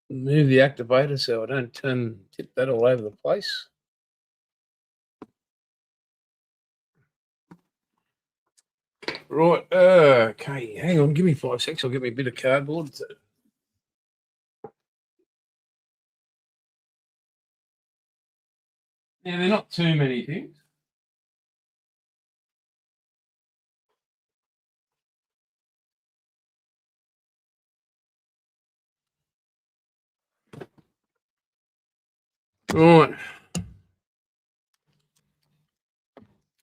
the activator so I don't tip that all over the place. Right. Okay. Hang on. Give me 5 seconds. I'll get me a bit of cardboard. Now, they're not too many things. Right.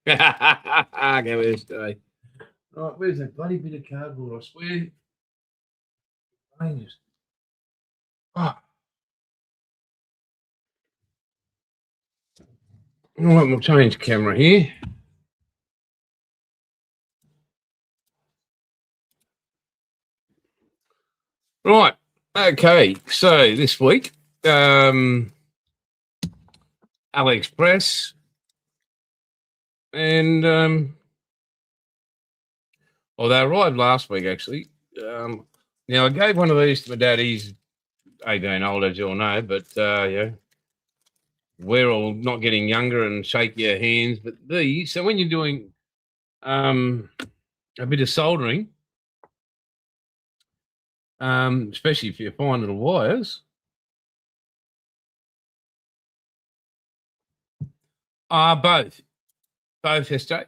Go this day. Right, where's that bloody bit of cardboard? I swear. Dangerous. Oh. All right, we'll change camera here. Right. Okay. So this week, AliExpress, and well, they arrived last week actually. Now I gave one of these to my dad. He's 18 old, as you all know, but yeah, we're all not getting younger and shake your hands. But these, so when you're doing a bit of soldering, especially if you find little wires. Both, SJ.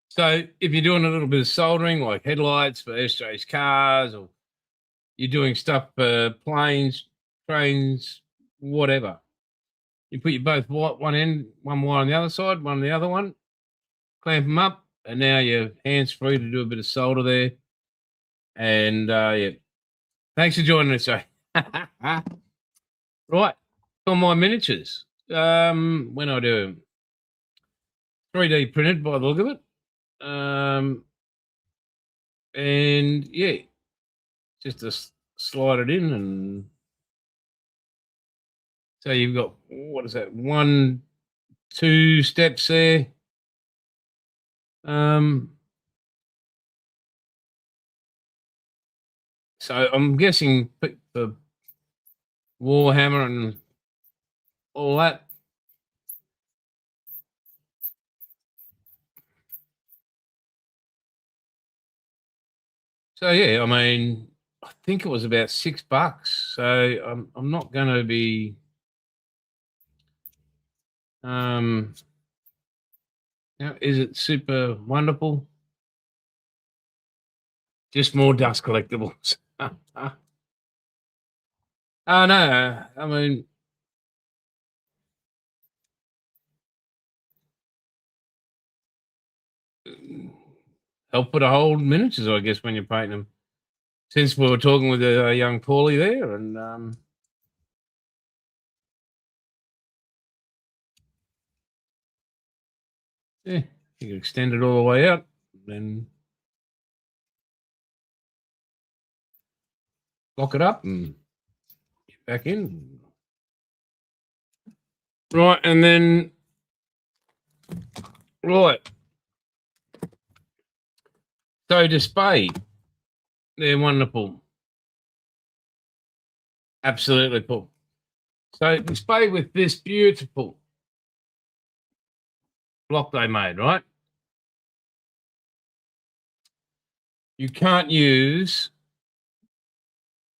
So if you're doing a little bit of soldering, like headlights for SJ's cars, or you're doing stuff for planes, trains, whatever, you put your both one end, one wire on the other side, one on the other one, clamp them up, and now your hands free to do a bit of solder there. And yeah, thanks for joining us, Jay. Right, on my miniatures. When I do 3D printed by the look of it. And yeah, just to slide it in, and so you've got, what is that, 1, 2 steps there. So I'm guessing the Warhammer and all that. So yeah, I mean, I think it was about $6 So I'm not going to be is it super wonderful? Just more dust collectibles. Oh no, I mean, help put a hold miniatures, I guess, when you're painting them. Since we were talking with a young Paulie there, and yeah, you can extend it all the way out, then lock it up and get back in. Right, and then right. So display, they're wonderful. Absolutely, Paul. So display with this beautiful block they made, right? You can't use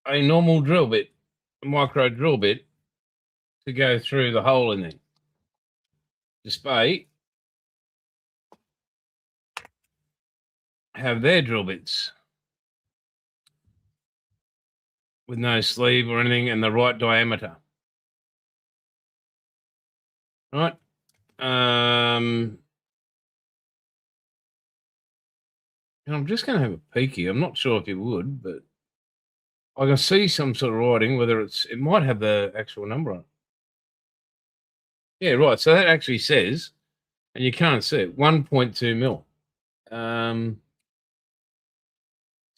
a normal drill bit, a micro drill bit, to go through the hole in there. Display have their drill bits with no sleeve or anything and the right diameter. Right? And I'm just going to have a peek here. I'm not sure if you would, but I can see some sort of writing, whether it might have the actual number on it. Yeah, right. So that actually says, and you can't see it, 1.2 mil.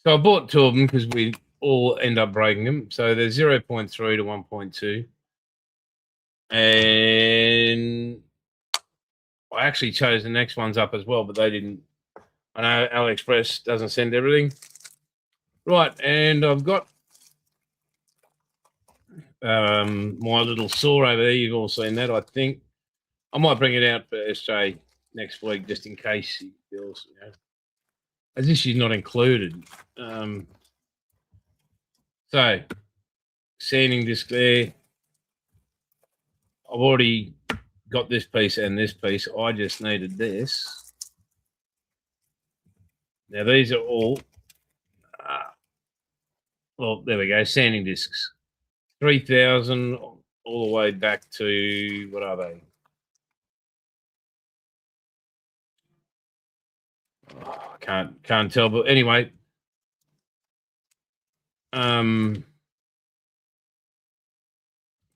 So I bought two of them because we all end up breaking them. So they're 0.3 to 1.2. And I actually chose the next ones up as well, but they didn't. I know AliExpress doesn't send everything. Right, and I've got my little saw over there. You've all seen that, I think. I might bring it out for SJ next week just in case he feels, as if she's not included. So, sanding disc there. I've already got this piece and this piece. I just needed this. Now, these are all, well, there we go, sanding discs. 3,000 all the way back to, what are they? Oh, I can't tell, but anyway,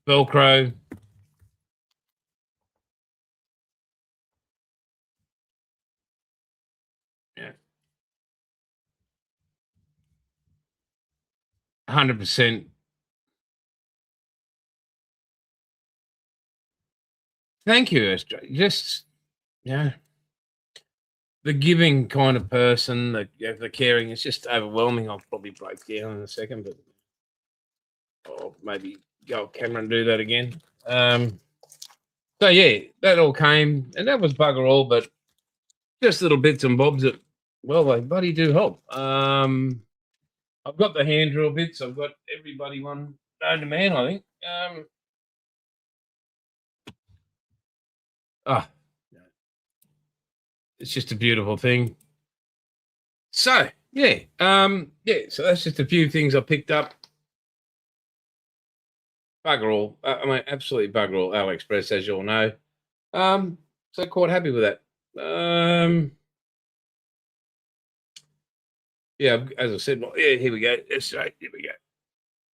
Velcro. Yeah. 100%. Thank you, SJ. Just, the giving kind of person, the caring, it's just overwhelming. I'll probably break down in a second, but I'll maybe go off camera and do that again. So yeah, that all came, and that was bugger all, but just little bits and bobs that, well, they bloody do help. I've got the hand drill bits. I've got everybody one known to man, I think. It's just a beautiful thing. So yeah, so that's just a few things I picked up. Bugger all. I mean, absolutely bugger all. AliExpress, as you all know. So quite happy with that. Yeah, as I said, yeah, here we go. That's right. Here we go.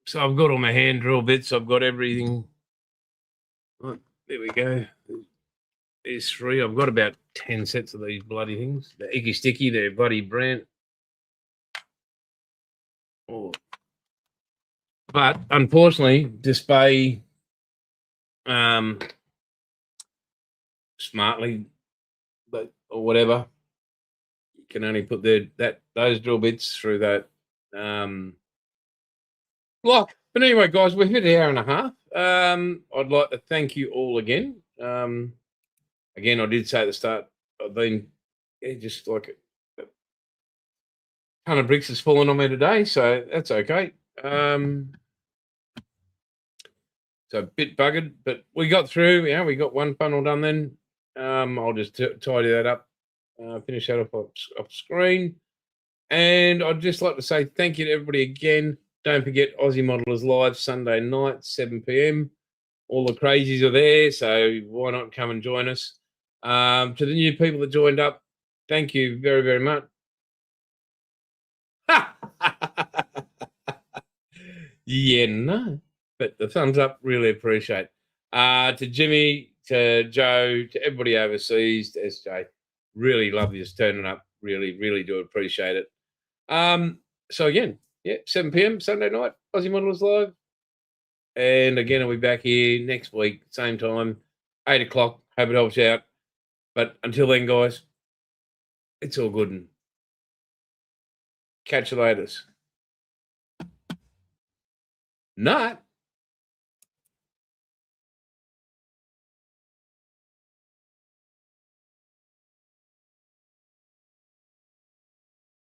So I've got all my hand drill bits. I've got everything. Right, there we go. There's three. I've got about 10 sets of these bloody things. The Icky Sticky, they're bloody brand. Oh. But unfortunately, display smartly, but or whatever. You can only put those drill bits through that block. But anyway, guys, we've hit an hour and a half. I'd like to thank you all again. Again, I did say at the start, I've been just like a ton of bricks has fallen on me today, so that's okay. So a bit buggered, but we got through. Yeah, we got one funnel done then. I'll just tidy that up, finish that off screen. And I'd just like to say thank you to everybody again. Don't forget Aussie Modelers Live Sunday night, 7 p.m. All the crazies are there, so why not come and join us? To the new people that joined up, thank you very, very much. Yeah, no, but the thumbs up, really appreciate. To Jimmy, to Joe, to everybody overseas, to SJ, really love you turning up. Really, really do appreciate it. So again, yeah, 7 p.m. Sunday night, Aussie Modelers Live. And again, I'll be back here next week, same time, 8 o'clock. Hope it helps you out. But until then, guys, it's all good. And catch you later. Not.